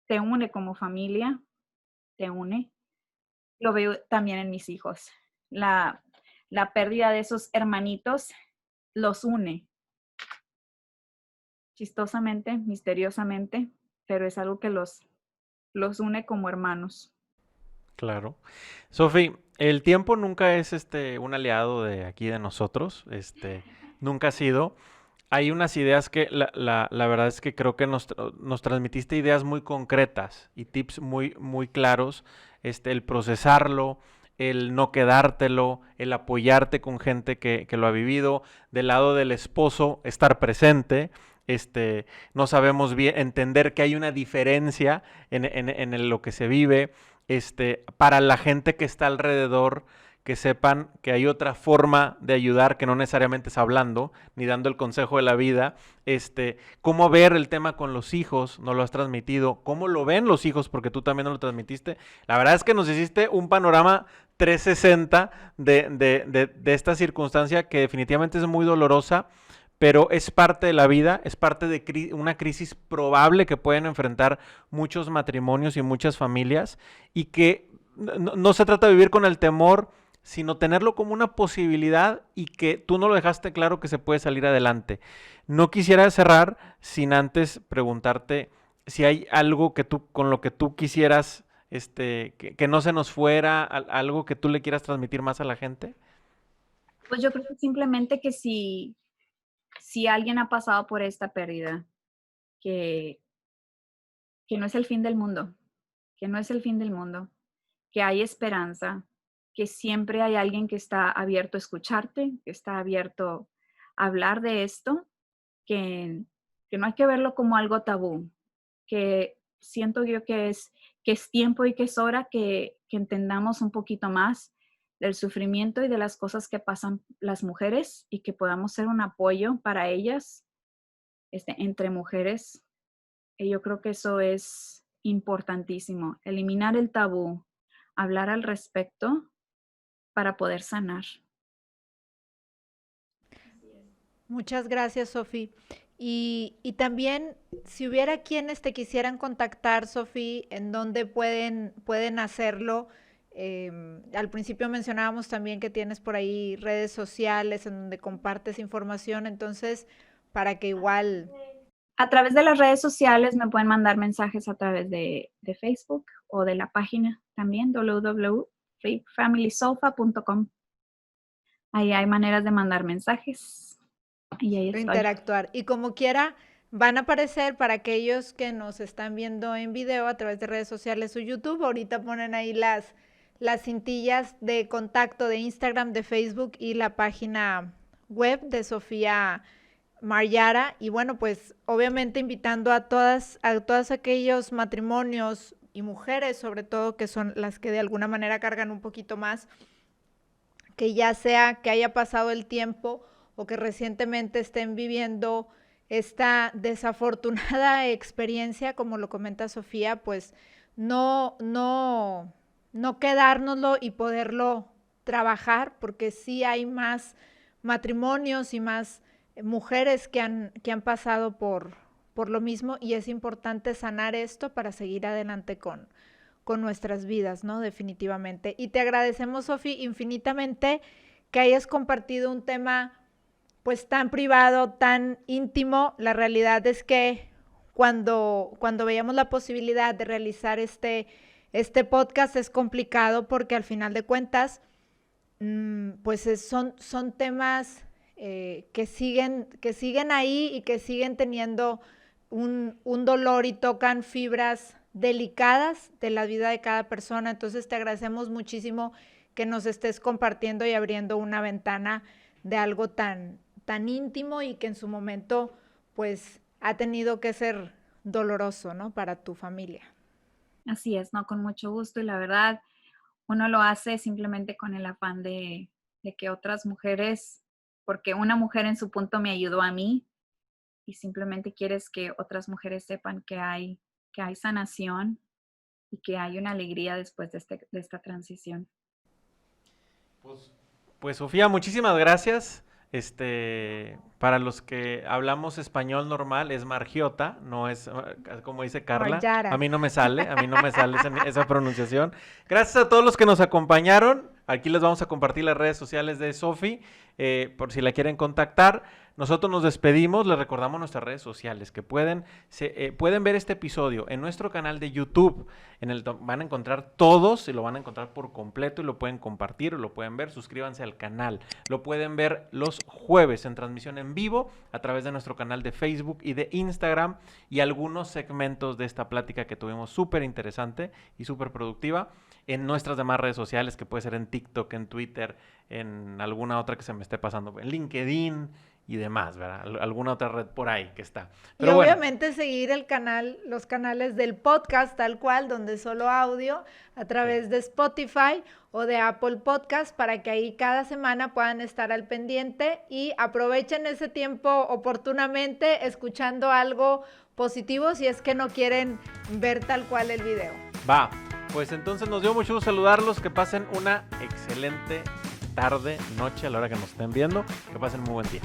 Te une como familia, te une. Lo veo también en mis hijos. La pérdida de esos hermanitos los une. Chistosamente, misteriosamente, pero es algo que los une como hermanos. Claro. Sofi, el tiempo nunca es un aliado de aquí de nosotros, nunca ha sido. Hay unas ideas que la verdad es que creo que nos transmitiste ideas muy concretas y tips muy, muy claros, el procesarlo, el no quedártelo, el apoyarte con gente que lo ha vivido, del lado del esposo, estar presente, no sabemos bien, entender que hay una diferencia en lo que se vive, para la gente que está alrededor, que sepan que hay otra forma de ayudar que no necesariamente es hablando ni dando el consejo de la vida, cómo ver el tema con los hijos, no lo has transmitido, cómo lo ven los hijos porque tú también no lo transmitiste. La verdad es que nos hiciste un panorama 360 de esta circunstancia que definitivamente es muy dolorosa, pero es parte de la vida, es parte de una crisis probable que pueden enfrentar muchos matrimonios y muchas familias, y que no se trata de vivir con el temor, sino tenerlo como una posibilidad, y que tú no lo dejaste claro que se puede salir adelante. No quisiera cerrar sin antes preguntarte si hay algo que tú, con lo que tú quisieras, que no se nos fuera, algo que tú le quieras transmitir más a la gente. Pues yo creo que simplemente que si alguien ha pasado por esta pérdida, que no es el fin del mundo, que no es el fin del mundo, que hay esperanza, que siempre hay alguien que está abierto a escucharte, que está abierto a hablar de esto, que no hay que verlo como algo tabú, que siento yo que es tiempo y que es hora que entendamos un poquito más del sufrimiento y de las cosas que pasan las mujeres, y que podamos ser un apoyo para ellas, entre mujeres. Y yo creo que eso es importantísimo, eliminar el tabú, hablar al respecto para poder sanar. Muchas gracias, Sofi. Y también, si hubiera quienes te quisieran contactar, Sofi, ¿en dónde pueden hacerlo? Al principio mencionábamos también que tienes por ahí redes sociales en donde compartes información, entonces, para que igual... A través de las redes sociales me pueden mandar mensajes a través de Facebook o de la página también, www.familysofa.com. Ahí hay maneras de mandar mensajes y ahí estoy. Interactuar. Y como quiera, van a aparecer para aquellos que nos están viendo en video a través de redes sociales o YouTube. Ahorita ponen ahí las cintillas de contacto de Instagram, de Facebook y la página web de Sofía Marllara. Y bueno, pues obviamente invitando a todos aquellos matrimonios y mujeres, sobre todo, que son las que de alguna manera cargan un poquito más, que ya sea que haya pasado el tiempo o que recientemente estén viviendo esta desafortunada experiencia, como lo comenta Sofía, pues no quedárnoslo y poderlo trabajar, porque sí hay más matrimonios y más mujeres que han pasado por lo mismo, y es importante sanar esto para seguir adelante con nuestras vidas, ¿no? Definitivamente. Y te agradecemos, Sofi, infinitamente que hayas compartido un tema pues tan privado, tan íntimo. La realidad es que cuando veíamos la posibilidad de realizar este podcast es complicado, porque al final de cuentas pues son temas que siguen ahí y que siguen teniendo un dolor y tocan fibras delicadas de la vida de cada persona. Entonces te agradecemos muchísimo que nos estés compartiendo y abriendo una ventana de algo tan íntimo, y que en su momento pues ha tenido que ser doloroso, ¿no? Para tu familia. Así es, ¿no? Con mucho gusto, y la verdad, uno lo hace simplemente con el afán de que otras mujeres, porque una mujer en su punto me ayudó a mí, y simplemente quieres que otras mujeres sepan que hay sanación y que hay una alegría después de esta transición. Pues Sofía, muchísimas gracias. Para los que hablamos español normal es Margiota, no es como dice Carla. Marllara. A mí no me sale esa pronunciación. Gracias a todos los que nos acompañaron. Aquí les vamos a compartir las redes sociales de Sofi, por si la quieren contactar. Nosotros nos despedimos, les recordamos nuestras redes sociales, que pueden ver este episodio en nuestro canal de YouTube. Van a encontrar todos y lo van a encontrar por completo y lo pueden compartir o lo pueden ver. Suscríbanse al canal. Lo pueden ver los jueves en transmisión en vivo a través de nuestro canal de Facebook y de Instagram, y algunos segmentos de esta plática que tuvimos súper interesante y súper productiva en nuestras demás redes sociales, que puede ser en TikTok, en Twitter, en alguna otra que se me esté pasando, en LinkedIn y demás, ¿verdad? Alguna otra red por ahí que está. Pero y bueno, obviamente seguir los canales del podcast tal cual, donde solo audio, a través de Spotify o de Apple Podcast, para que ahí cada semana puedan estar al pendiente y aprovechen ese tiempo oportunamente escuchando algo positivo si es que no quieren ver tal cual el video. va. Pues entonces nos dio mucho gusto saludarlos, que pasen una excelente tarde, noche, a la hora que nos estén viendo, que pasen muy buen día.